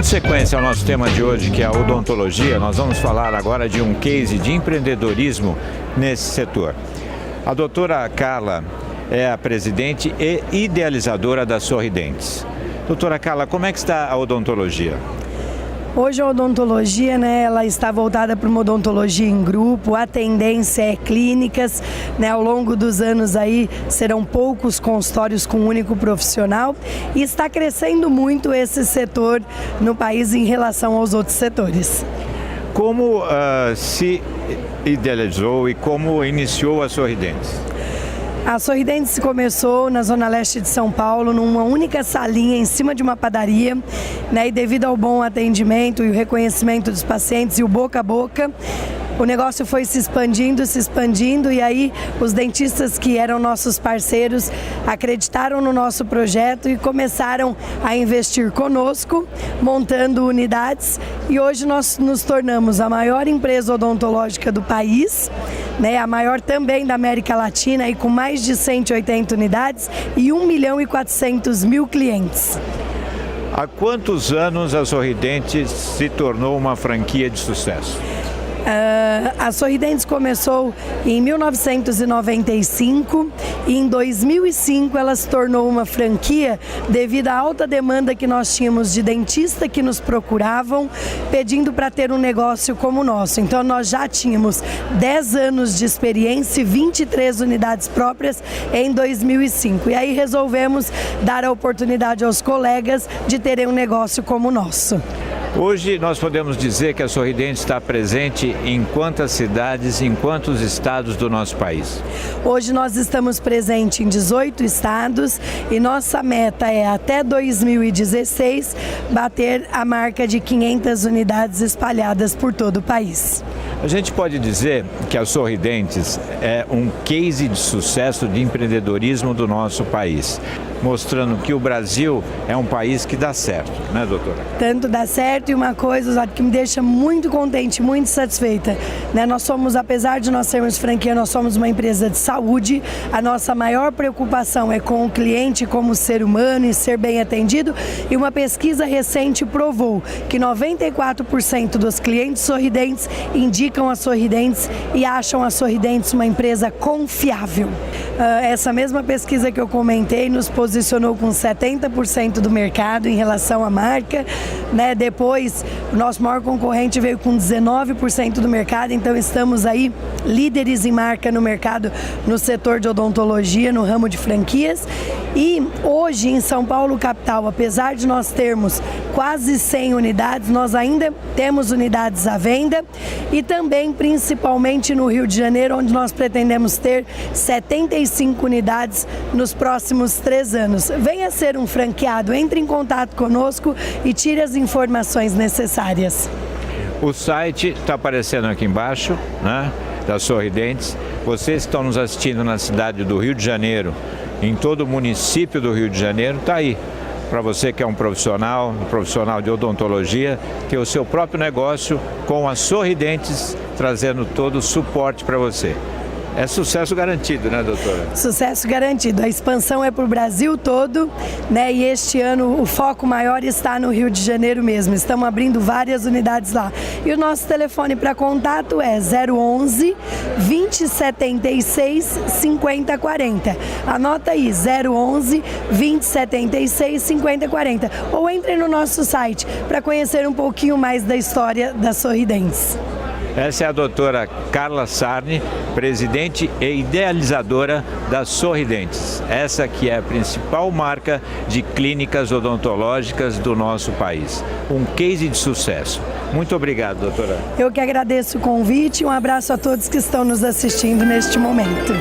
sequência ao nosso tema de hoje, que é a odontologia, nós vamos falar agora de um case de empreendedorismo nesse setor. A doutora Carla é a presidente e idealizadora da Sorridentes. Doutora Carla, como é que está a odontologia? Hoje a odontologia, ela está voltada para uma odontologia em grupo, a tendência é clínicas, ao longo dos anos aí serão poucos consultórios com um único profissional e está crescendo muito esse setor no país em relação aos outros setores. Como se idealizou e como iniciou a Sorridentes? A Sorridentes começou na Zona Leste de São Paulo, numa única salinha em cima de uma padaria, e devido ao bom atendimento e o reconhecimento dos pacientes e o boca a boca, o negócio foi se expandindo e aí os dentistas que eram nossos parceiros acreditaram no nosso projeto e começaram a investir conosco, montando unidades, e hoje nós nos tornamos a maior empresa odontológica do país, a maior também da América Latina, e com mais de 180 unidades e 1.400.000 clientes. Há quantos anos a Sorridentes se tornou uma franquia de sucesso? A Sorridentes começou em 1995 e em 2005 ela se tornou uma franquia devido à alta demanda que nós tínhamos de dentista que nos procuravam pedindo para ter um negócio como o nosso. Então nós já tínhamos 10 anos de experiência e 23 unidades próprias em 2005. E aí resolvemos dar a oportunidade aos colegas de terem um negócio como o nosso. Hoje nós podemos dizer que a Sorridentes está presente em quantas cidades, em quantos estados do nosso país? Hoje nós estamos presentes em 18 estados e nossa meta é até 2016 bater a marca de 500 unidades espalhadas por todo o país. A gente pode dizer que a Sorridentes é um case de sucesso de empreendedorismo do nosso país, mostrando que o Brasil é um país que dá certo, né, doutora? Tanto dá certo, e uma coisa que me deixa muito contente, muito satisfeita, nós somos, apesar de nós sermos franquia, nós somos uma empresa de saúde, a nossa maior preocupação é com o cliente como ser humano e ser bem atendido, e uma pesquisa recente provou que 94% dos clientes Sorridentes indicam a Sorridentes e acham a Sorridentes uma empresa confiável. Essa mesma pesquisa que eu comentei nos posicionou com 70% do mercado em relação à marca, Depois, o nosso maior concorrente veio com 19% do mercado, então estamos aí líderes em marca no mercado, no setor de odontologia, no ramo de franquias. E hoje em São Paulo capital, apesar de nós termos quase 100 unidades, nós ainda temos unidades à venda, e também principalmente no Rio de Janeiro, onde nós pretendemos ter 75 unidades nos próximos 3 anos. Venha ser um franqueado, entre em contato conosco e tire as informações necessárias. O site está aparecendo aqui embaixo, da Sorridentes. Vocês que estão nos assistindo na cidade do Rio de Janeiro, em todo o município do Rio de Janeiro, está aí. Para você que é um profissional de odontologia, ter o seu próprio negócio com a Sorridentes, trazendo todo o suporte para você. É sucesso garantido, né, doutora? Sucesso garantido. A expansão é para o Brasil todo, E este ano o foco maior está no Rio de Janeiro mesmo. Estamos abrindo várias unidades lá. E o nosso telefone para contato é 011 2076 5040. Anota aí, 011 2076 5040. Ou entre no nosso site para conhecer um pouquinho mais da história da Sorridentes. Essa é a doutora Carla Sarni, presidente e idealizadora da Sorridentes. Essa que é a principal marca de clínicas odontológicas do nosso país. Um case de sucesso. Muito obrigado, doutora. Eu que agradeço o convite e um abraço a todos que estão nos assistindo neste momento.